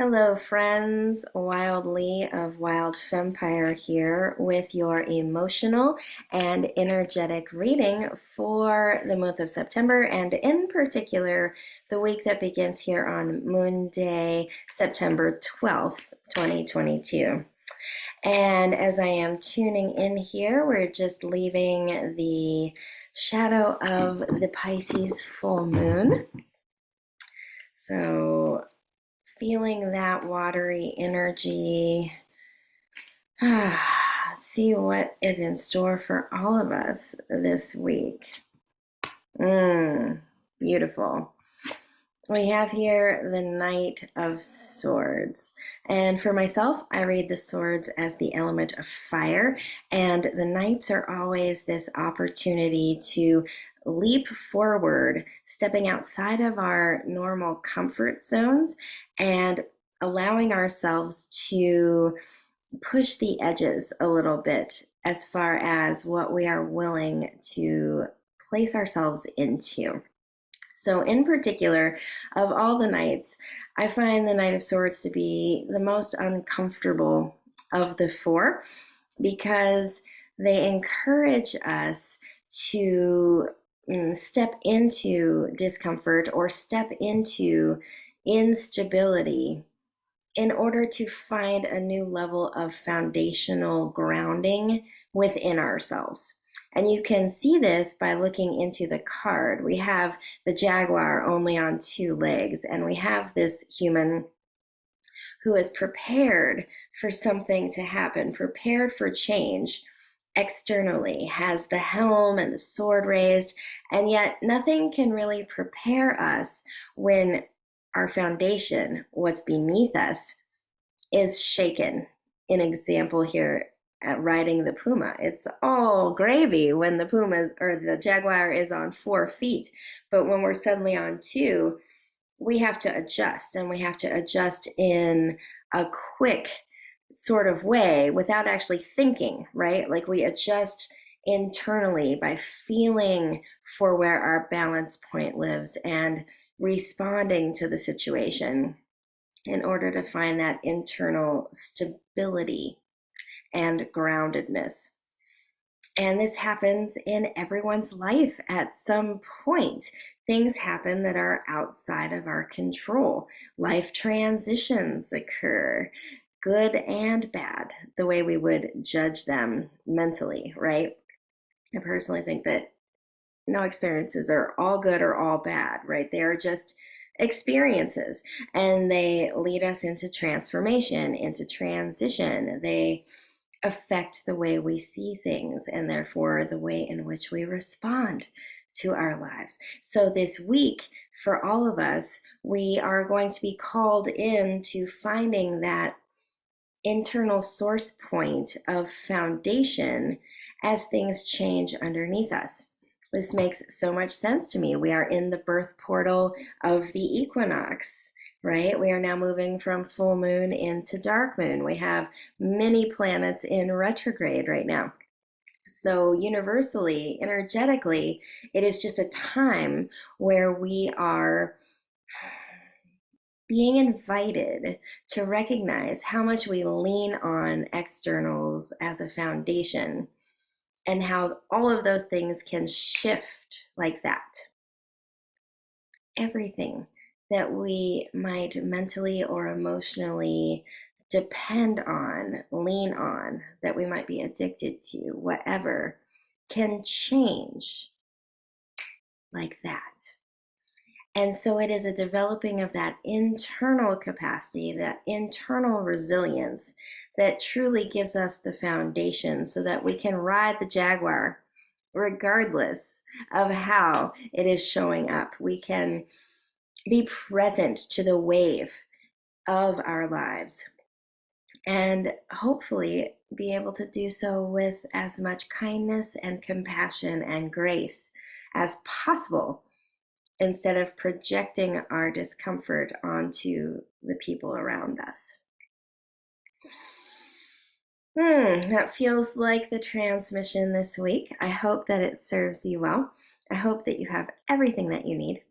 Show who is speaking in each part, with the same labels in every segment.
Speaker 1: Hello, friends. Wildly of Wild Fempire here with your emotional and energetic reading for the month of September, and in particular, the week that begins here on Moonday, September 12th, 2022. And as I am tuning in here, we're just leaving the shadow of the Pisces full moon. So feeling that watery energy. See what is in store for all of us this week. Beautiful. We have here the Knight of Swords. And for myself, I read the swords as the element of fire, and the knights are always this opportunity to leap forward, stepping outside of our normal comfort zones and allowing ourselves to push the edges a little bit as far as what we are willing to place ourselves into. So in particular, of all the knights, I find the Knight of Swords to be the most uncomfortable of the four because they encourage us to step into discomfort or step into instability in order to find a new level of foundational grounding within ourselves. And you can see this by looking into the card. We have the jaguar only on two legs, and we have this human who is prepared for something to happen, prepared for change externally, has the helm and the sword raised, and yet nothing can really prepare us when our foundation, what's beneath us, is shaken. An example here at riding the puma. It's all gravy when the puma or the jaguar is on 4 feet, but when we're suddenly on 2, we have to adjust, and we have to adjust in a quick sort of way without actually thinking, right? Like we adjust internally by feeling for where our balance point lives and responding to the situation in order to find that internal stability and groundedness. And this happens in everyone's life at some point. Things happen that are outside of our control. Life transitions occur, good and bad, the way we would judge them mentally, right? I personally think that no experiences are all good or all bad, right? They are just experiences, and they lead us into transformation, into transition. They affect the way we see things and therefore the way in which we respond to our lives. So this week, for all of us, we are going to be called in to finding that internal source point of foundation as things change underneath us. This makes so much sense to me. We are in the birth portal of the equinox, right? We are now moving from full moon into dark moon. We have many planets in retrograde right now. So universally, energetically, it is just a time where we are being invited to recognize how much we lean on externals as a foundation and how all of those things can shift like that. Everything that we might mentally or emotionally depend on, lean on, that we might be addicted to, whatever, can change like that. And so it is a developing of that internal capacity, that internal resilience that truly gives us the foundation so that we can ride the jaguar regardless of how it is showing up. We can be present to the wave of our lives and hopefully be able to do so with as much kindness and compassion and grace as possible, instead of projecting our discomfort onto the people around us. That feels like the transmission this week. I hope that it serves you well. I hope that you have everything that you need.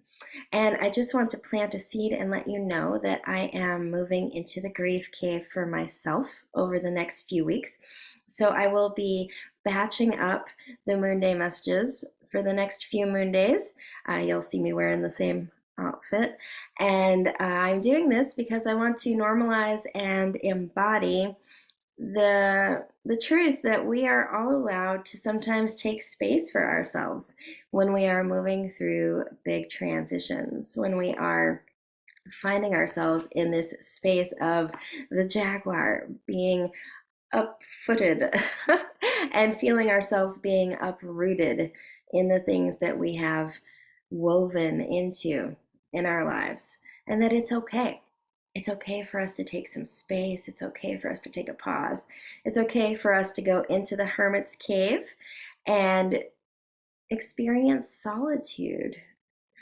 Speaker 1: And I just want to plant a seed and let you know that I am moving into the grief cave for myself over the next few weeks. So I will be batching up the Moonday messages for the next few moon days. You'll see me wearing the same outfit. And I'm doing this because I want to normalize and embody the truth that we are all allowed to sometimes take space for ourselves when we are moving through big transitions, when we are finding ourselves in this space of the jaguar being up-footed and feeling ourselves being uprooted in the things that we have woven into in our lives, and that it's okay. It's okay for us to take some space. It's okay for us to take a pause. It's okay for us to go into the hermit's cave and experience solitude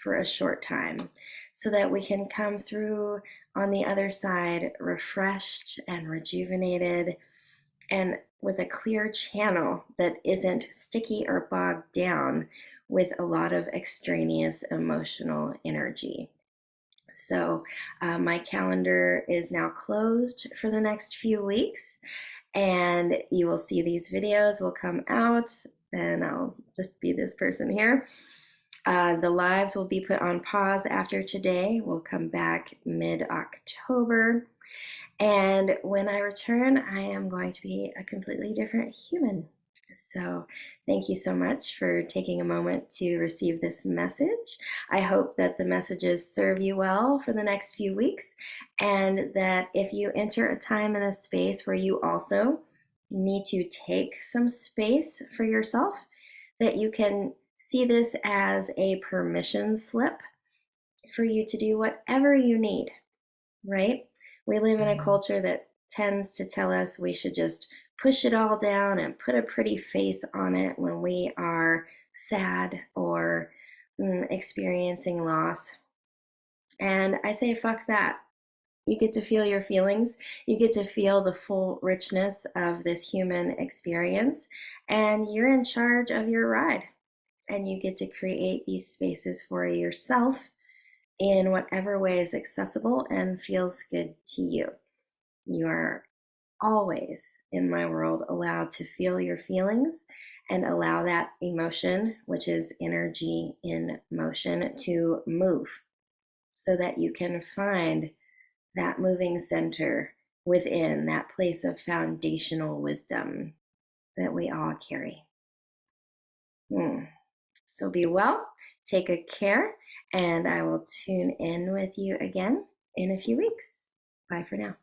Speaker 1: for a short time so that we can come through on the other side refreshed and rejuvenated and with a clear channel that isn't sticky or bogged down with a lot of extraneous emotional energy. So, my calendar is now closed for the next few weeks, and you will see these videos will come out, and I'll just be this person here. The lives will be put on pause after today. We'll come back mid-October. And when I return, I am going to be a completely different human. So, thank you so much for taking a moment to receive this message. I hope that the messages serve you well for the next few weeks, and that if you enter a time and a space where you also need to take some space for yourself, that you can see this as a permission slip for you to do whatever you need, right? We live in a culture that tends to tell us we should just push it all down and put a pretty face on it when we are sad or experiencing loss. And I say, fuck that. You get to feel your feelings. You get to feel the full richness of this human experience. And you're in charge of your ride. And you get to create these spaces for yourself in whatever way is accessible and feels good to you. You are always, in my world, allowed to feel your feelings and allow that emotion, which is energy in motion, to move so that you can find that moving center within that place of foundational wisdom that we all carry. So be well, take good care, and I will tune in with you again in a few weeks. Bye for now.